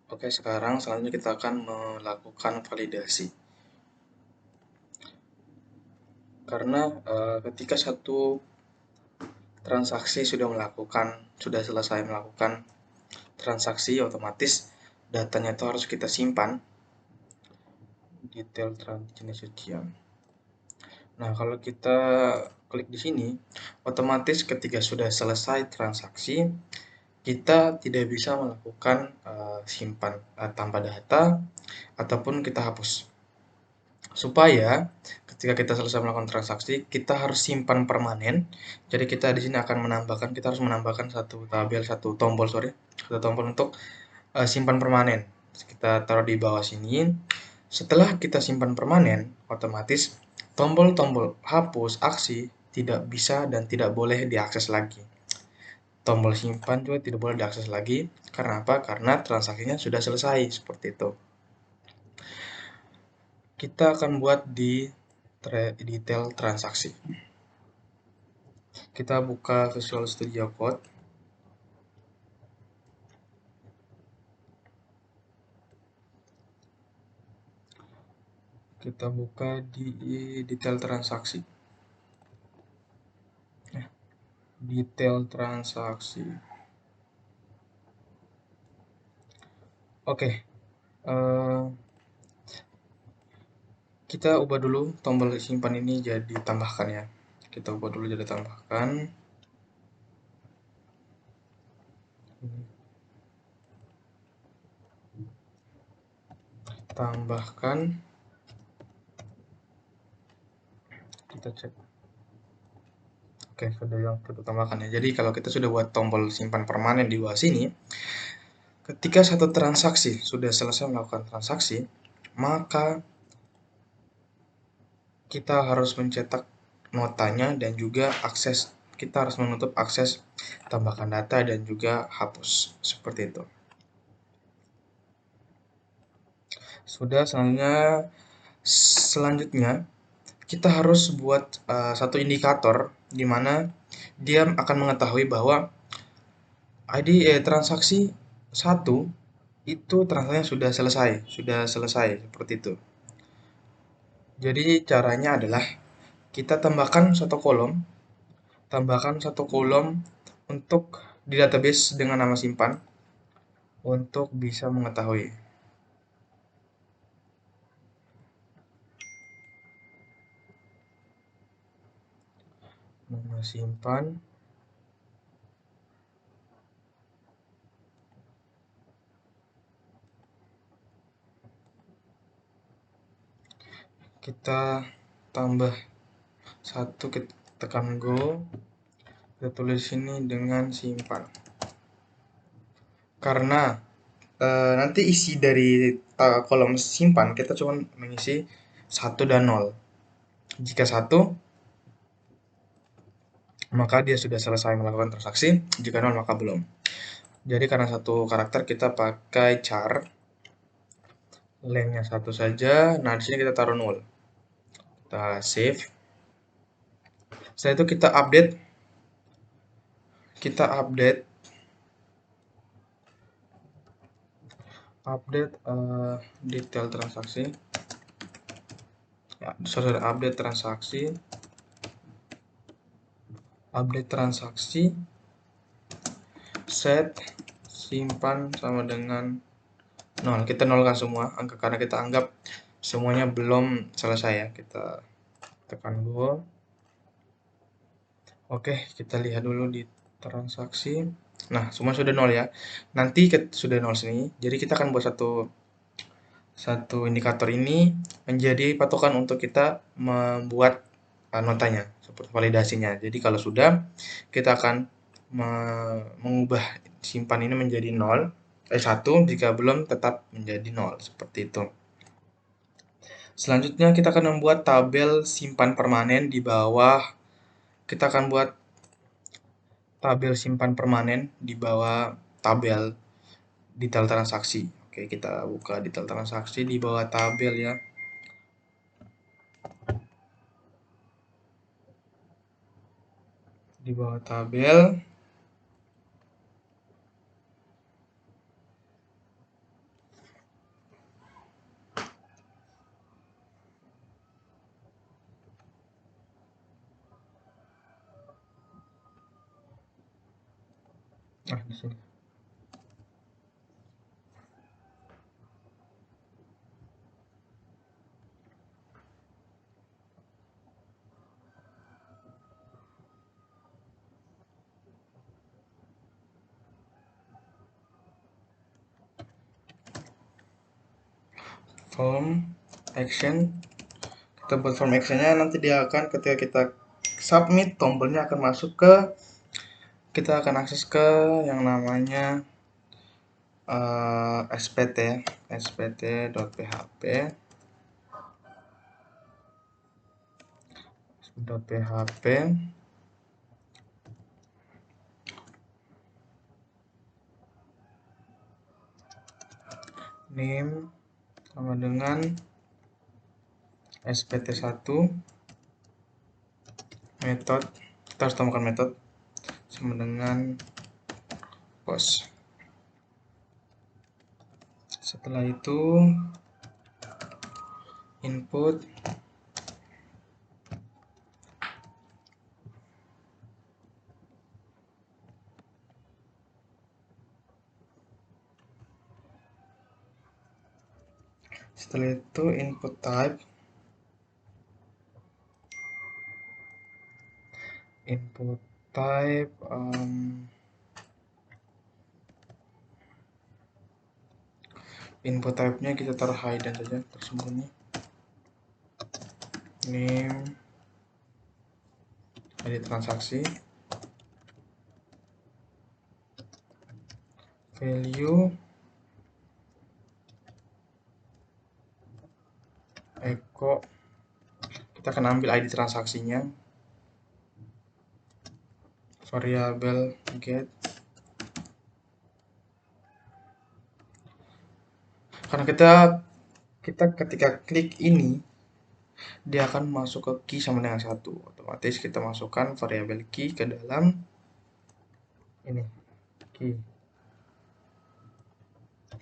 Oke, sekarang selanjutnya kita akan melakukan validasi. Karena ketika satu transaksi sudah selesai melakukan transaksi, otomatis datanya itu harus kita simpan, detail jenis ujian. Nah, kalau kita klik di sini, otomatis ketika sudah selesai transaksi, kita tidak bisa melakukan simpan tambah data ataupun kita hapus. Supaya ketika kita selesai melakukan transaksi, kita harus simpan permanen. Jadi kita di sini akan menambahkan, kita harus menambahkan satu tabel, satu tombol untuk simpan permanen. Kita taruh di bawah sini. Setelah kita simpan permanen, otomatis tombol-tombol hapus aksi tidak bisa dan tidak boleh diakses lagi. Tombol simpan juga tidak boleh diakses lagi. Karena apa? Karena transaksinya sudah selesai, seperti itu. Kita akan buat di detail transaksi. Kita buka Visual Studio Code. Kita buka di detail transaksi. Detail transaksi. Oke. Kita ubah dulu tombol simpan ini jadi tambahkan ya. Kita ubah dulu jadi tambahkan. Tambahkan. Kita cek. Oke, sudah yang kita tambahkan ya. Jadi kalau kita sudah buat tombol simpan permanen di bawah sini, ketika satu transaksi sudah selesai melakukan transaksi, maka kita harus mencetak notanya dan juga kita harus menutup akses tambahkan data dan juga hapus. Seperti itu. Sudah, selanjutnya kita harus buat satu indikator di mana dia akan mengetahui bahwa transaksi 1 itu transaksinya sudah selesai seperti itu. Jadi caranya adalah kita tambahkan satu kolom untuk di database dengan nama simpan untuk bisa mengetahui. Nama simpan. Kita tambah satu, kita tekan go, kita tulis sini dengan simpan. Karena nanti isi dari kolom simpan kita cuma mengisi 1 dan 0. Jika 1, maka dia sudah selesai melakukan transaksi, jika 0 maka belum. Jadi karena satu karakter kita pakai char, lengthnya 1 saja. Nah, di sini kita taruh 0. Kita save. Setelah itu kita update detail transaksi. Ya, update transaksi, set simpan sama dengan 0. Kita nolkan semua angka karena kita anggap semuanya belum selesai ya. Kita tekan go. Oke, kita lihat dulu di transaksi. Nah, semua sudah 0 ya. Nanti sudah 0 sini, jadi kita akan buat satu indikator ini menjadi patokan untuk kita membuat notanya, seperti validasinya. Jadi kalau sudah, kita akan mengubah simpan ini menjadi 1, jika belum tetap menjadi 0, seperti itu. Selanjutnya kita akan membuat tabel simpan permanen di bawah. Kita akan buat tabel simpan permanen di bawah tabel detail transaksi. Oke, kita buka detail transaksi di bawah tabel ya. Di bawah tabel Nah, di sini. Form action. Kita buat form actionnya, nanti dia akan ketika kita submit, tombolnya akan masuk ke, kita akan akses ke yang namanya spt spt.php name sama dengan spt1 method, kita harus tambahkan method sama dengan post. Setelah itu input input type input type input type-nya kita taruh hidden saja, tersembunyi. Name, ID transaksi, value, echo, kita akan ambil ID transaksinya, variabel get, karena kita ketika klik ini dia akan masuk ke key sama dengan 1, otomatis kita masukkan variabel key ke dalam ini key,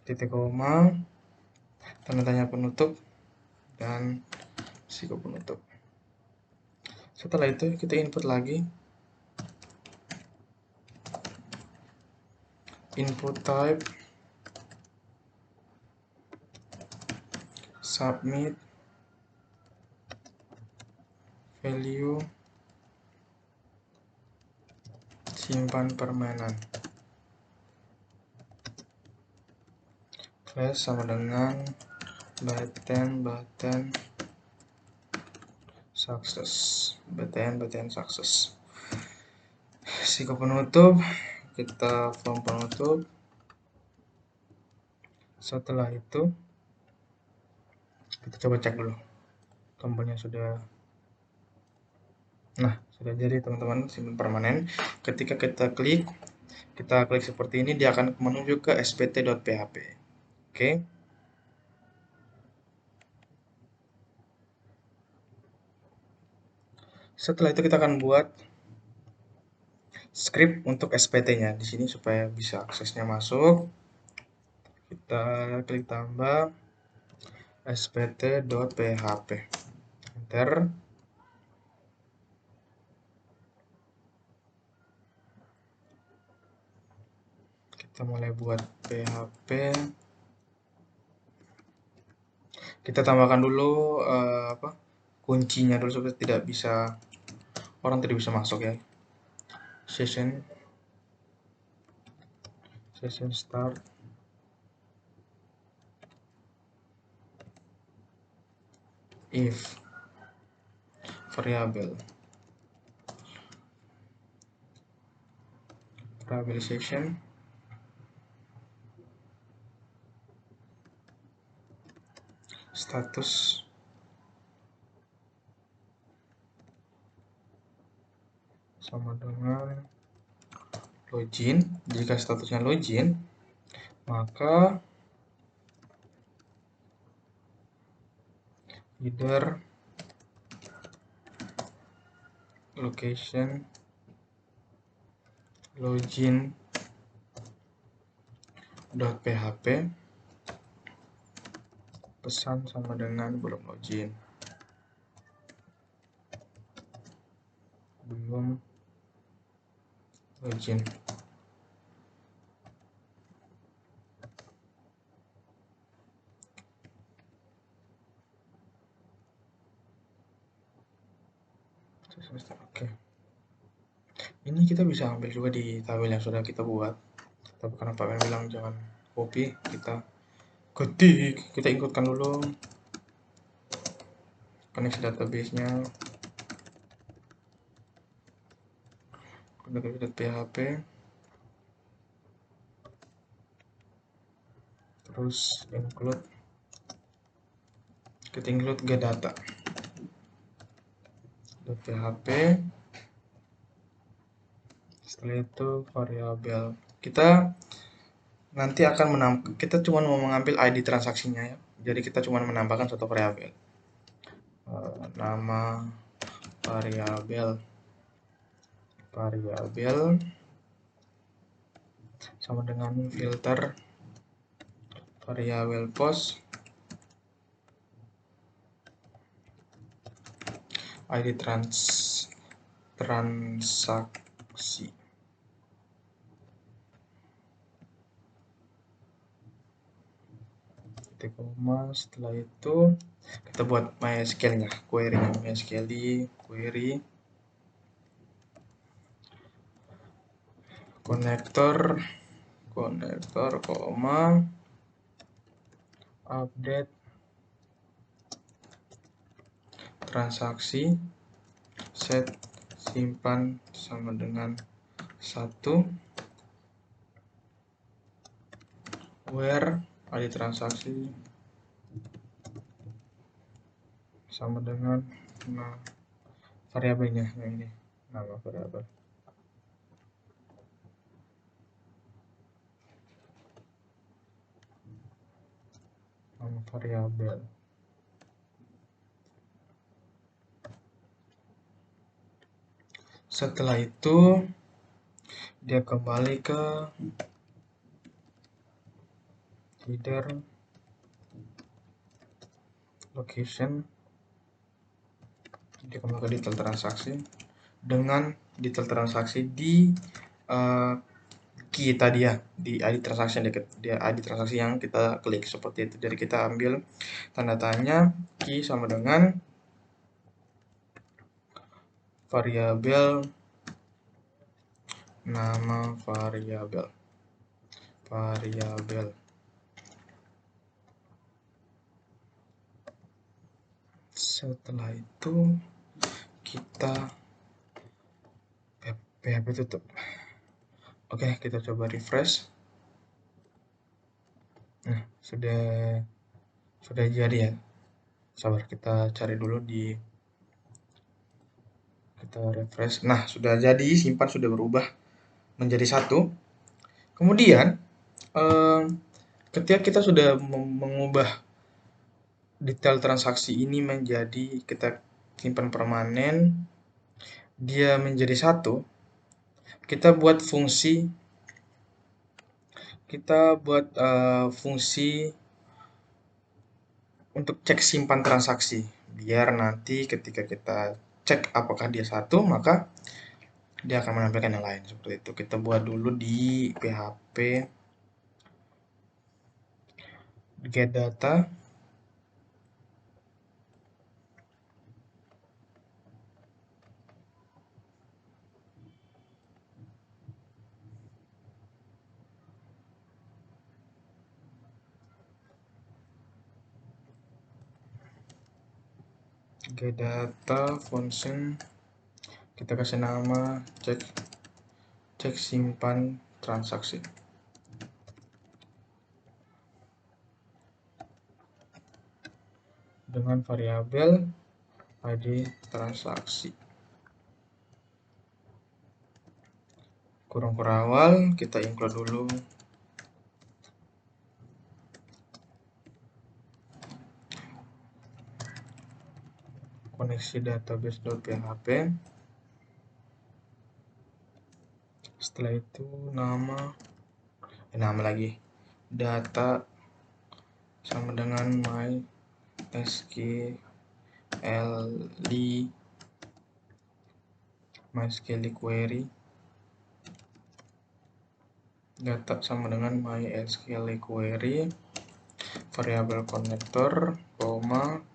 titik koma, tanda tanya penutup, dan siku penutup. Setelah itu kita input lagi input type, submit, value, simpan permanen, class sama dengan button success. Siku penutup kita form penutup. Setelah itu kita coba cek dulu tombolnya sudah jadi teman-teman, simpan permanen. Ketika kita klik seperti ini, dia akan menuju ke spt.php. Oke. Setelah itu kita akan buat script untuk SPT-nya di sini supaya bisa aksesnya masuk. Kita klik tambah spt.php. Enter. Kita mulai buat PHP. Kita tambahkan dulu kuncinya dulu supaya orang tidak bisa masuk ya. Session start, if variable session, status sama dengan login. Jika statusnya login, maka either location login.php pesan sama dengan belum login. Oke, ini kita bisa ambil juga di tabel yang sudah kita buat, tapi karena Pak Ben bilang jangan copy, kita ketik, kita ikutkan dulu koneksi database-nya, php, terus include, kita include get data .php. Setelah itu variabel, kita nanti akan kita cuma mau mengambil ID transaksinya ya, jadi kita cuma menambahkan satu variabel, nama variabel sama dengan filter variabel post ID transaksi. Setelah itu kita buat MySQL-nya, query-nya MySQL query konektor, koma update transaksi set simpan sama dengan 1 where ID transaksi sama dengan variabelnya yang ini, nama variabel. Nama variabel. Setelah itu dia kembali ke header location, dia kembali ke detail transaksi dengan detail transaksi di key tadi ya, di ID transaksi yang kita klik seperti itu. Jadi kita ambil tanda tanya key sama dengan variabel, nama variabel. Setelah itu kita PHP tutup. Oke, kita coba refresh. Nah, sudah jadi ya. Sabar, kita cari dulu kita refresh. Nah, sudah jadi, simpan sudah berubah menjadi 1. Kemudian ketika kita sudah mengubah detail transaksi ini menjadi kita simpan permanen, dia menjadi 1, kita buat fungsi untuk cek simpan transaksi, biar nanti ketika kita cek apakah dia 1, maka dia akan menampilkan yang lain. Seperti itu kita buat dulu di PHP get data, function, kita kasih nama cek simpan transaksi dengan variabel ID transaksi. Kurang awal kita include dulu koneksi database.php. Setelah itu nama lagi data sama dengan MySQL query, data sama dengan MySQL query, variabel konektor, koma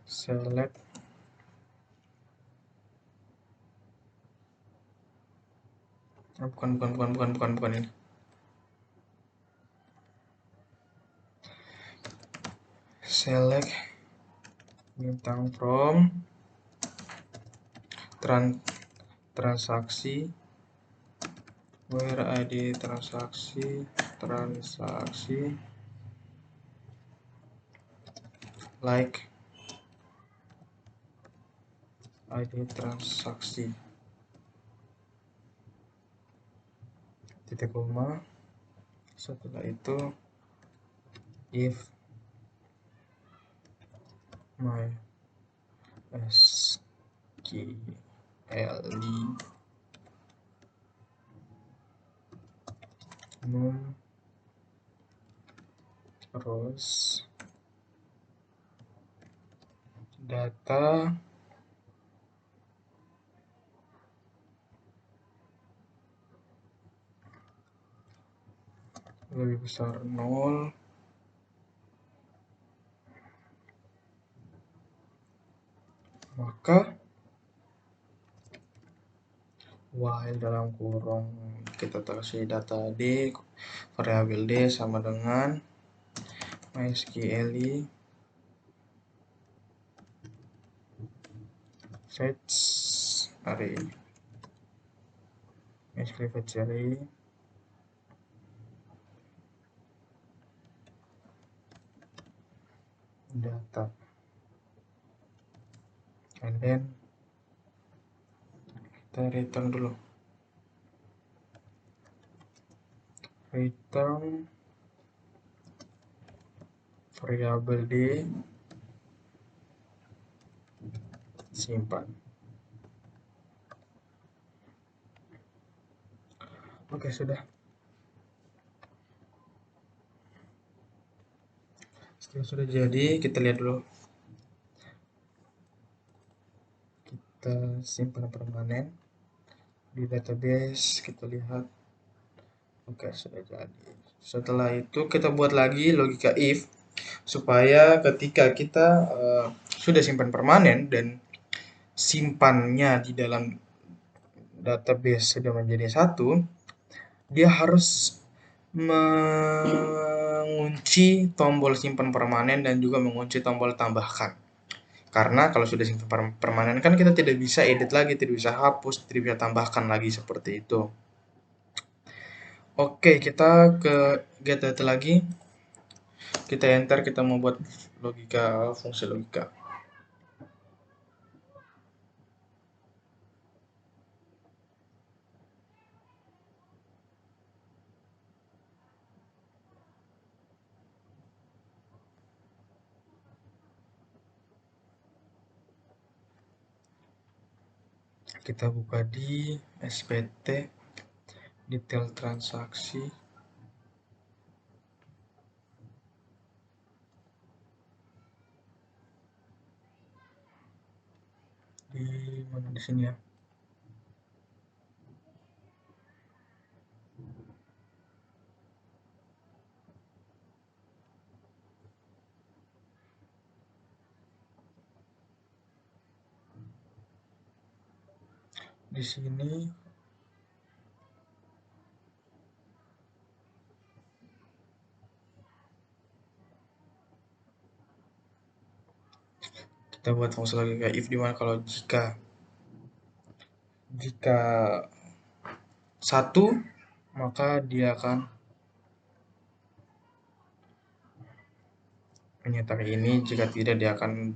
select Bukan ini. Select bintang from transaksi where ID transaksi like ID transaksi titik koma. Setelah itu if my SQL num terus data lebih besar 0, maka while dalam kurung kita kasih data D, variabel D sama dengan MySQL fetch array. MySQL fetch array data, and then kita return dulu, return variabel D simpan. Oke, sudah. Setelah sudah jadi, kita lihat dulu. Kita simpan permanen di database, kita lihat. Oke, sudah jadi. Setelah itu kita buat lagi logika if supaya ketika kita sudah simpan permanen dan simpannya di dalam database sudah menjadi satu, dia harus mengunci tombol simpan permanen dan juga mengunci tombol tambahkan. Karena kalau sudah simpan permanen kan kita tidak bisa edit lagi, tidak bisa hapus, tidak bisa tambahkan lagi seperti itu. Oke, kita ke get data lagi. Kita enter, kita mau buat logika, fungsi logika. Kita buka di SPT, detail transaksi. Di mana di sini ya? Di sini kita buat fungsi logika if dimana kalau jika satu maka dia akan mencetak ini, jika tidak dia akan,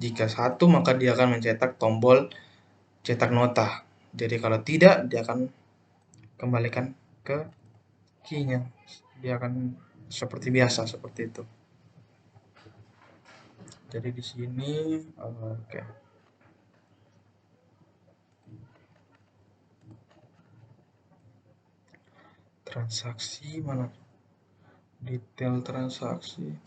jika satu maka dia akan mencetak tombol cetak nota. Jadi kalau tidak dia akan kembalikan ke key-nya, dia akan seperti biasa seperti itu. Jadi di sini oke. Transaksi mana? Detail transaksi.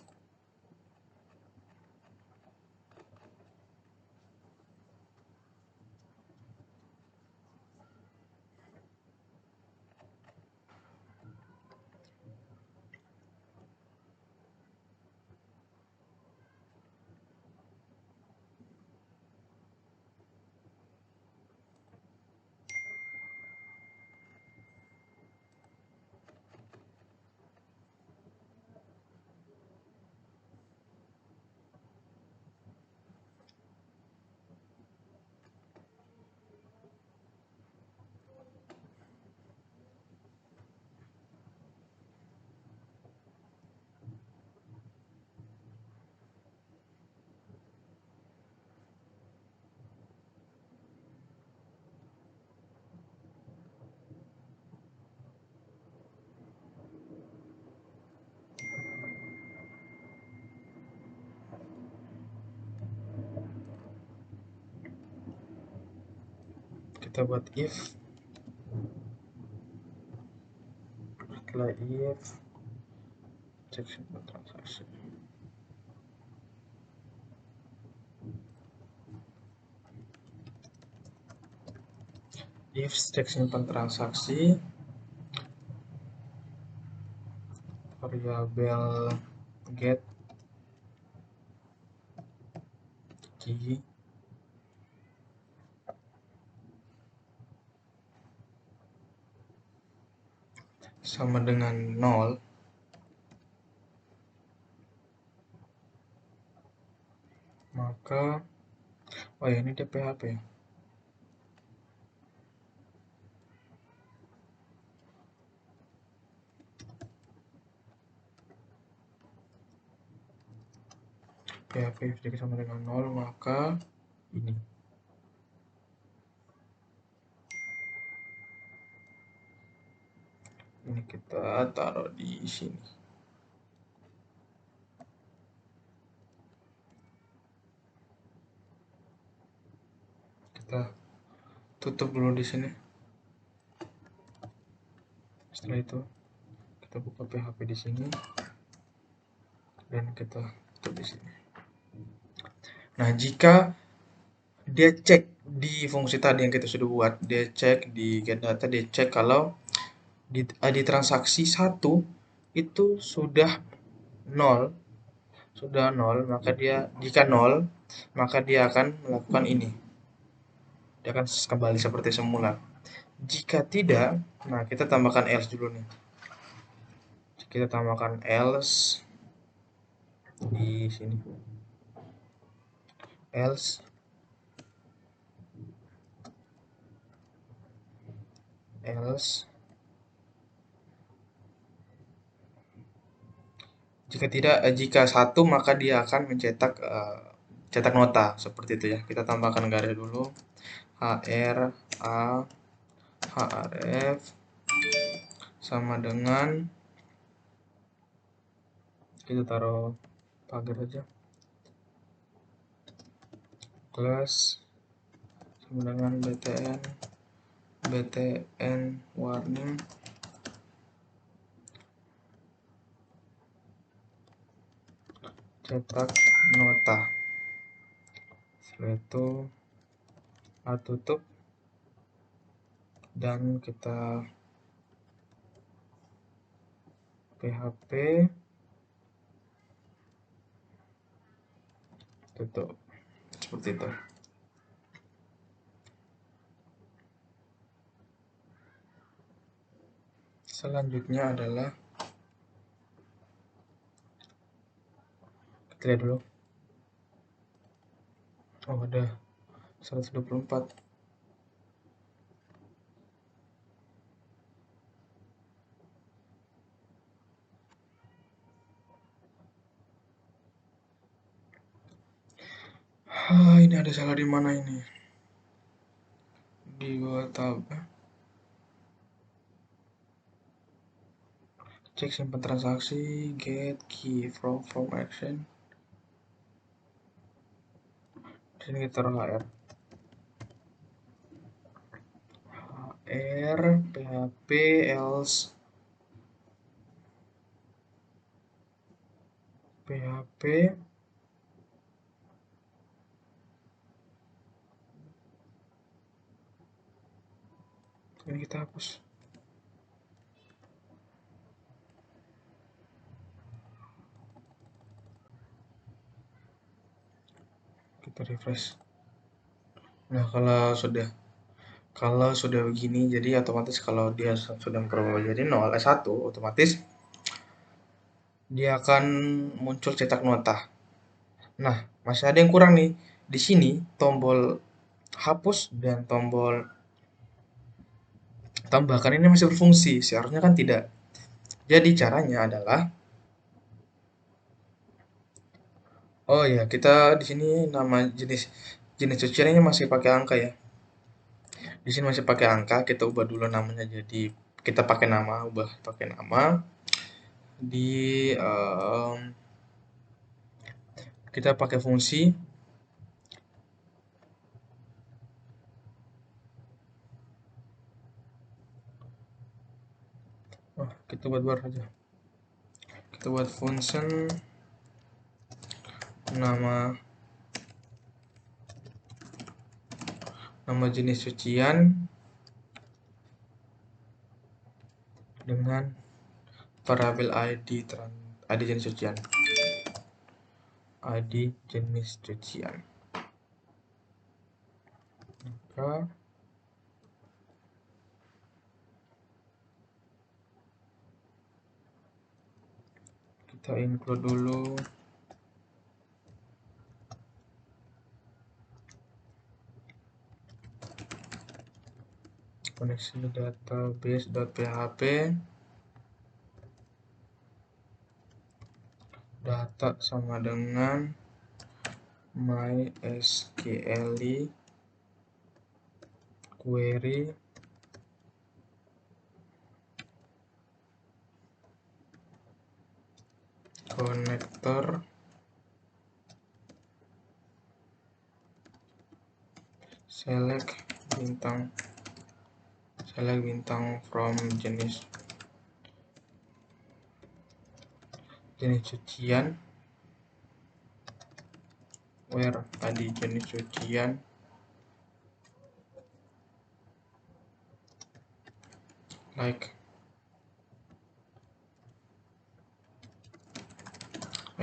kita buat if, setelah if cek simpan transaksi. If cek simpan transaksi, variabel get key sama dengan 0, maka oh ya, ini dia PHP. PHP if sama dengan 0, maka ini. Ini kita taruh di sini. Kita tutup dulu di sini. Setelah itu kita buka PHP di sini dan kita tutup di sini. Nah, jika dia cek di fungsi tadi yang kita sudah buat, dia cek di get data, dia cek kalau di transaksi 1 itu sudah 0, maka dia jika 0, maka dia akan melakukan ini. Dia akan kembali seperti semula. Jika tidak, nah kita tambahkan else dulu nih. Kita tambahkan else di sini. Else jika tidak, jika 1 maka dia akan mencetak cetak nota seperti itu ya. Kita tambahkan garis dulu, hr a href sama dengan, kita taruh pagar aja, kelas sama dengan btn warning cetak nota. Setelah itu tutup dan kita PHP tutup seperti itu. Selanjutnya adalah kita lihat dulu. Oh, ada 124. Ini ada salah di mana ini? Di bawah tab. Cek simpan transaksi, get key from action. Di sini kita taruh hr php else php ini kita hapus. Kita refresh. Nah, kalau sudah begini, jadi otomatis kalau dia sudah berubah jadi 0, 1, otomatis dia akan muncul cetak nota. Nah, masih ada yang kurang nih. Di sini tombol hapus dan tombol tambahkan ini masih berfungsi. Seharusnya kan tidak. Jadi caranya adalah, oh ya, kita di sini nama jenis cuciannya masih pakai angka ya. Di sini masih pakai angka, kita ubah dulu namanya jadi kita pakai nama, ubah pakai nama. Di kita pakai fungsi kita buat baru saja. Kita buat function nama jenis cucian dengan variabel ID jenis cucian. ID jenis cucian. Maka kita include dulu koneksi database.php data sama dengan mysql query connector select bintang from jenis cucian where tadi jenis cucian like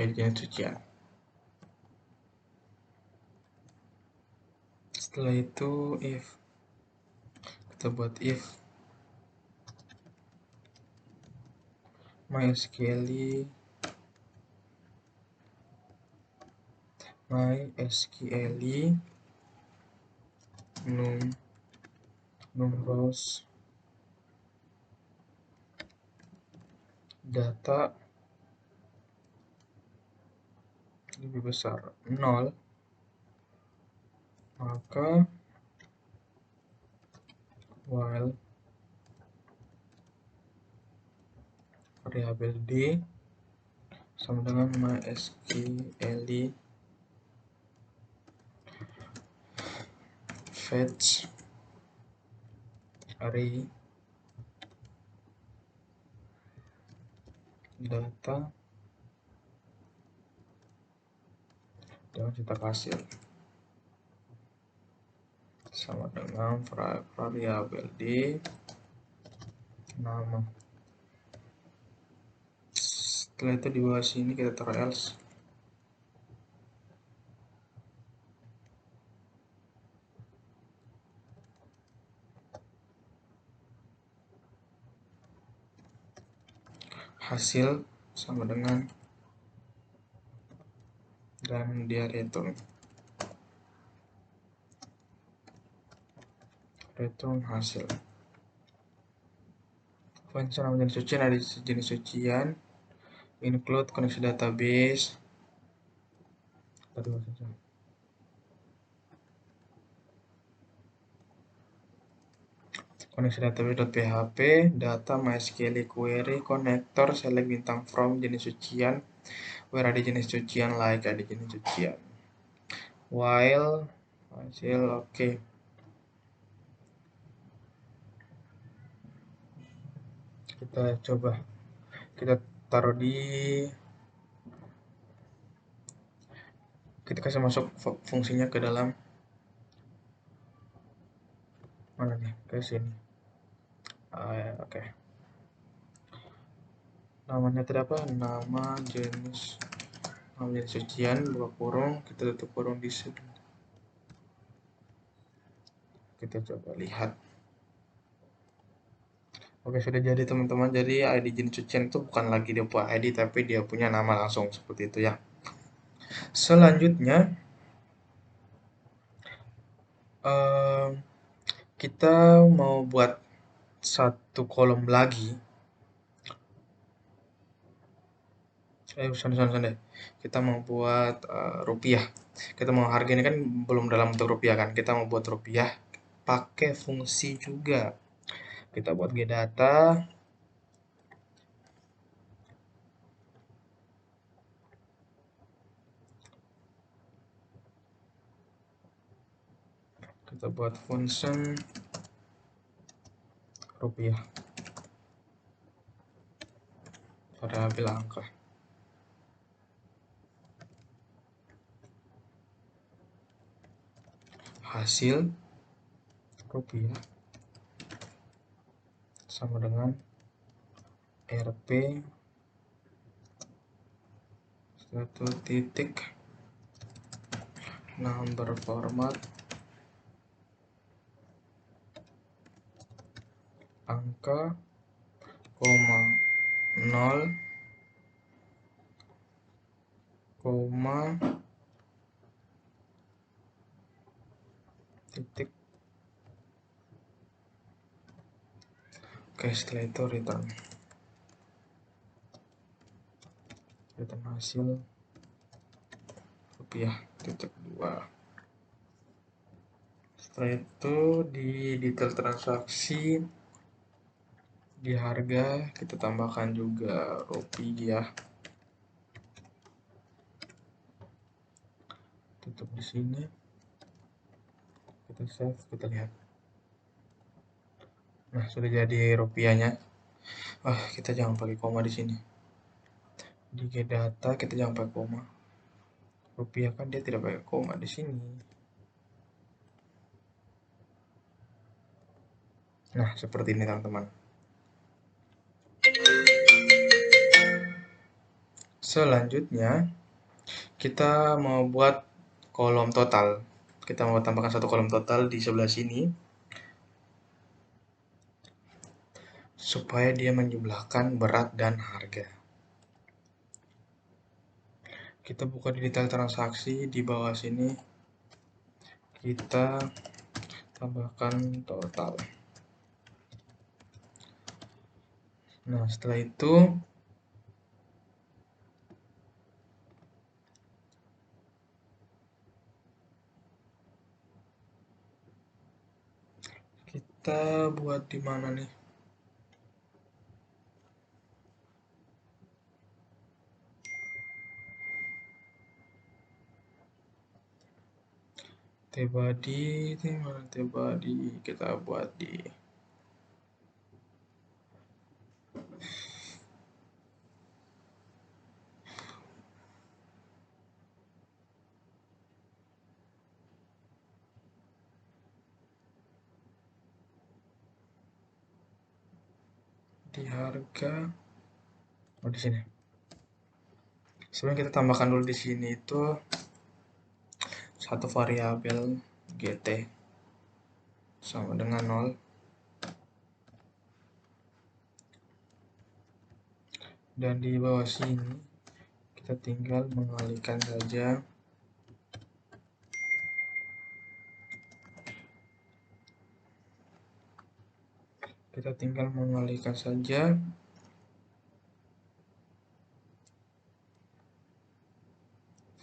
ID jenis cucian. Setelah itu kita buat if mysql num rows data lebih besar 0, maka while variabel d sama dengan mysql fetch array data dengan cetak hasil sama dengan variabel d nama. Setelah itu di bawah sini kita taruh else. Hasil sama dengan dan dia return hasil. Function nama jenis cucian ada jenis cucian, include koneksi database. Koneksi database.php, data mysql query connector select bintang from jenis cucian where ada jenis cucian like ada jenis cucian while hasil oke. Kita coba kita taruh kita kasih masuk fungsinya ke dalam mana nih, ke sini. Oke. Namanya tadi apa? Nama jenis cucian buka kurung, kita tutup kurung di sini. Kita coba lihat. Oke, sudah jadi teman-teman. Jadi ID jenis cucian itu bukan lagi dia buat ID, tapi dia punya nama langsung seperti itu ya. Selanjutnya kita mau buat satu kolom lagi. Deh. Kita mau buat rupiah. Kita mau harga ini kan belum dalam bentuk rupiah kan. Kita mau buat rupiah pakai fungsi juga. Kita buat getData. Kita buat function rupiah. variabel angka. Hasil rupiah sama dengan Rp satu titik number format angka koma 0 koma titik. Oke, setelah itu return hasil rupiah titik 2. Setelah itu di detail transaksi, di harga kita tambahkan juga rupiah, tutup di sini, kita save, kita lihat. Nah, sudah jadi rupiahnya. Kita jangan pakai koma di sini. Di get data kita jangan pakai koma. Rupiah kan dia tidak pakai koma di sini. Nah, seperti ini teman-teman. Selanjutnya, kita mau buat kolom total. Kita mau tambahkan satu kolom total di sebelah sini, supaya dia menjumlahkan berat dan harga. Kita buka di detail transaksi, di bawah sini kita tambahkan total. Nah, setelah itu kita buat di mana nih? Tbody, mana tbody? Kita buat di harga. Di sini. Sebenarnya kita tambahkan dulu di sini itu satu variabel gt sama dengan 0. Dan di bawah sini kita tinggal mengalihkan saja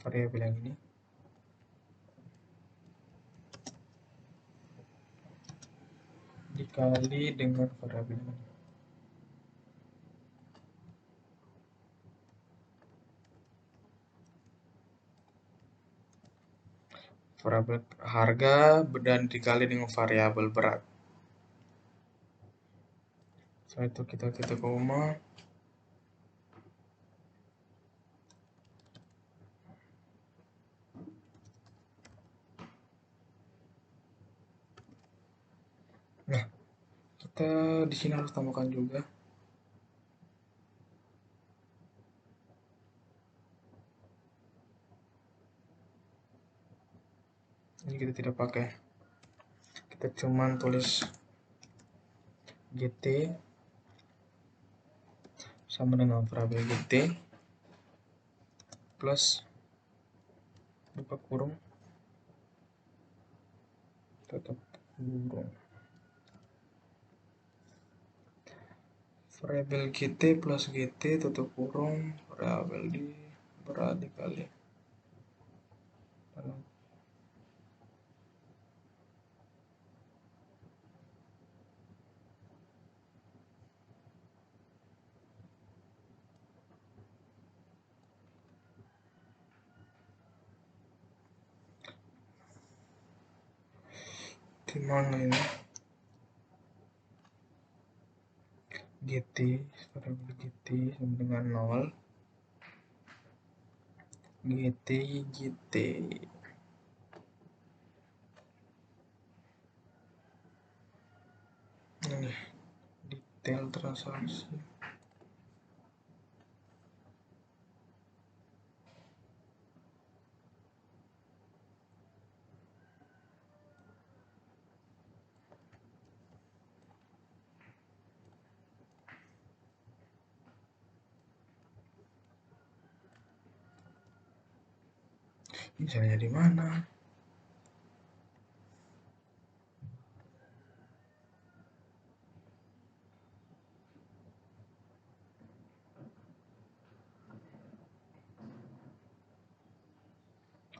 variabel yang ini dikali dengan variabel ini. Variabel harga dan dikali dengan variabel berat. Setelah itu kita titik koma. Nah, kita di sini harus tambahkan juga ini, kita tidak pakai, kita cuman tulis gt sama dengan variabel gt plus buka kurung tutup kurung variabel gt plus gt tutup kurung variabel di berat dikali di mana ini, GT, variabel GT sama dengan 0. GT. Ini detail transaksi. Misalnya di mana?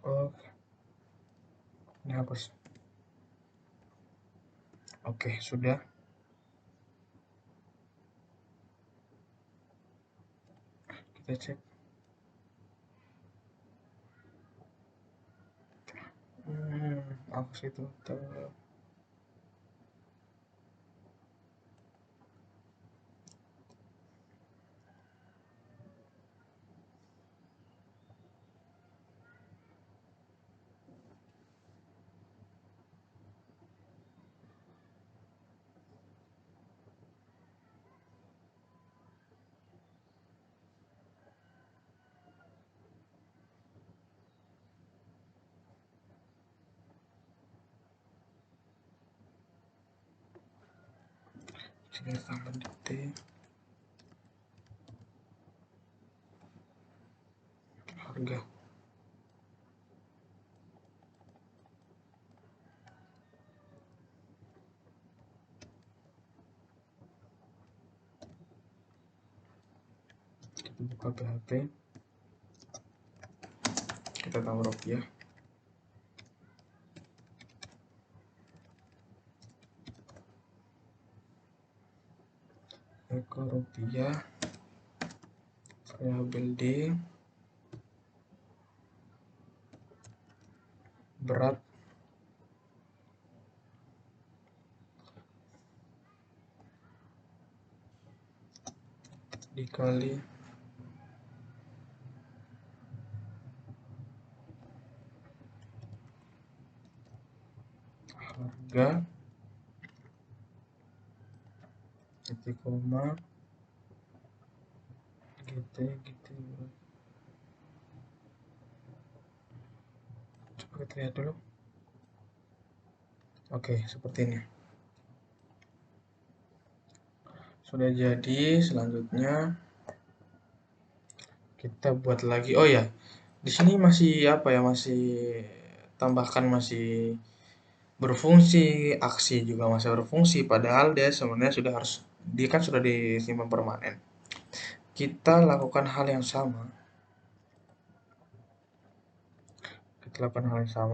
Oh, ini hapus. Oke, sudah. Kita cek. Hapus itu. Kita tambah detail. Harga. Kita buka PHP. Kita tahu rupiah. Eko rupiah. Variabel D. Berat. Dikali harga titik koma GT. Coba kita lihat dulu. Oke, seperti ini. Sudah jadi, selanjutnya kita buat lagi. Oh ya, di sini masih apa ya? Masih tambahkan masih berfungsi, aksi juga masih berfungsi. Padahal dia sebenarnya dia kan sudah disimpan permanen. Kita lakukan hal yang sama.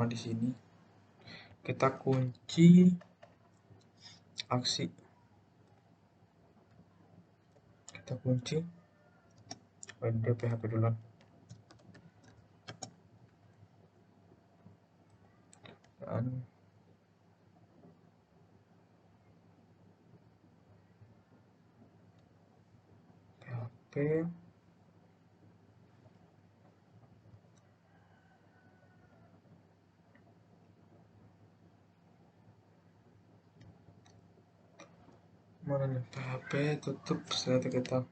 Di sini. Kita kunci aksi. Kita kunci. Ada PHP duluan. Dan PHP. Mana nih PHP, tutup. Setelah kita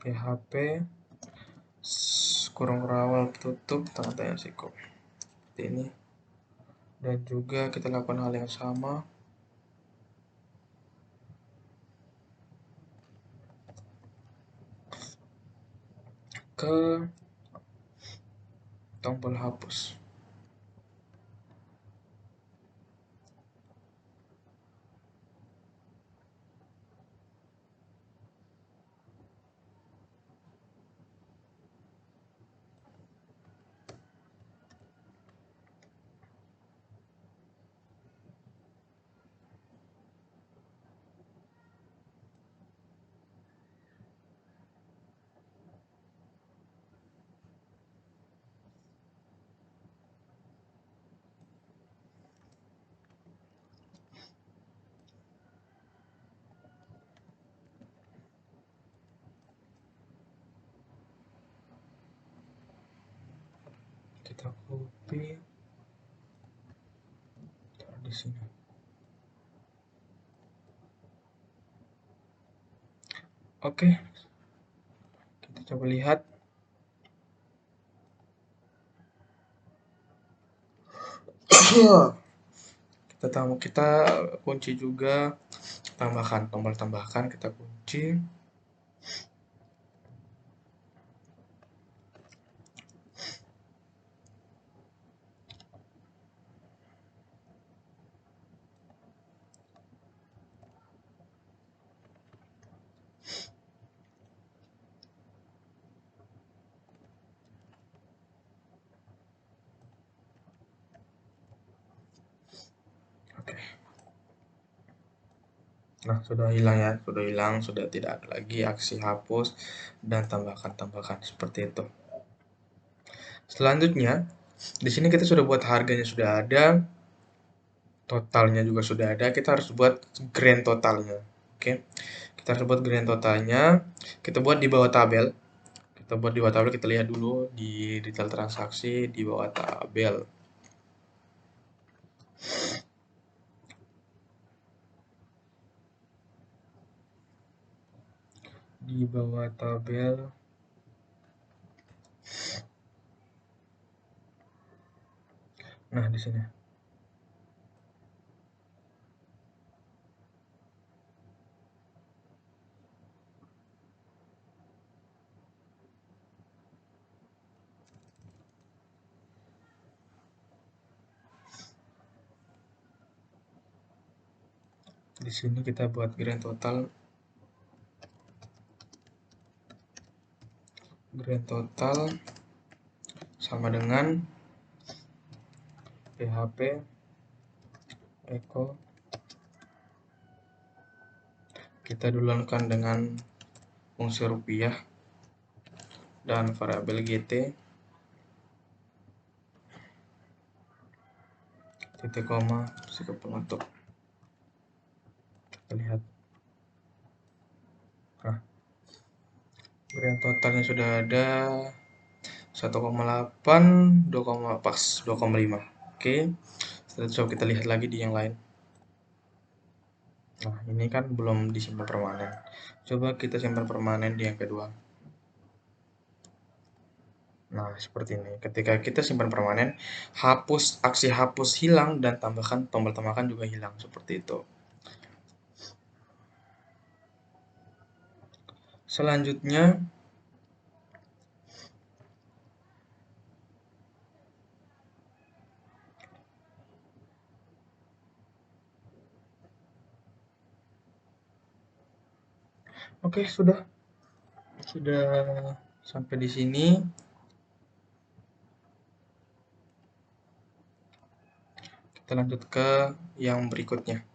PHP kurang awal tutup tanda tanya kok seperti ini. Dan juga kita lakukan hal yang sama ke tombol hapus. kita copy, taruh di sini. Oke, kita coba lihat. Kita kunci juga, tambahkan tombol tambahkan, kita kunci. Oke. Nah, sudah hilang ya, sudah hilang, sudah tidak ada lagi aksi hapus dan tambahkan seperti itu. Selanjutnya, di sini kita sudah buat harganya sudah ada, totalnya juga sudah ada, kita harus buat grand totalnya. Oke. Kita harus buat grand totalnya, kita buat di bawah tabel. Kita buat di bawah tabel, kita lihat dulu di detail transaksi di bawah tabel. Di bawah tabel. Nah, di sini. Di sini kita buat grand total. Grand total sama dengan PHP echo. Kita duluankan dengan fungsi rupiah dan variabel GT. Titik koma, sikap penutup. Kita lihat. Nah, grand totalnya sudah ada 1,8, 2, pas 2,5. Oke. Setelah itu kita lihat lagi di yang lain. Nah, ini kan belum disimpan permanen. Coba kita simpan permanen di yang kedua. Nah, seperti ini. Ketika kita simpan permanen, aksi hapus hilang dan tambahkan tombol tambahkan juga hilang seperti itu. Selanjutnya, oke, sudah sampai di sini. Kita lanjut ke yang berikutnya.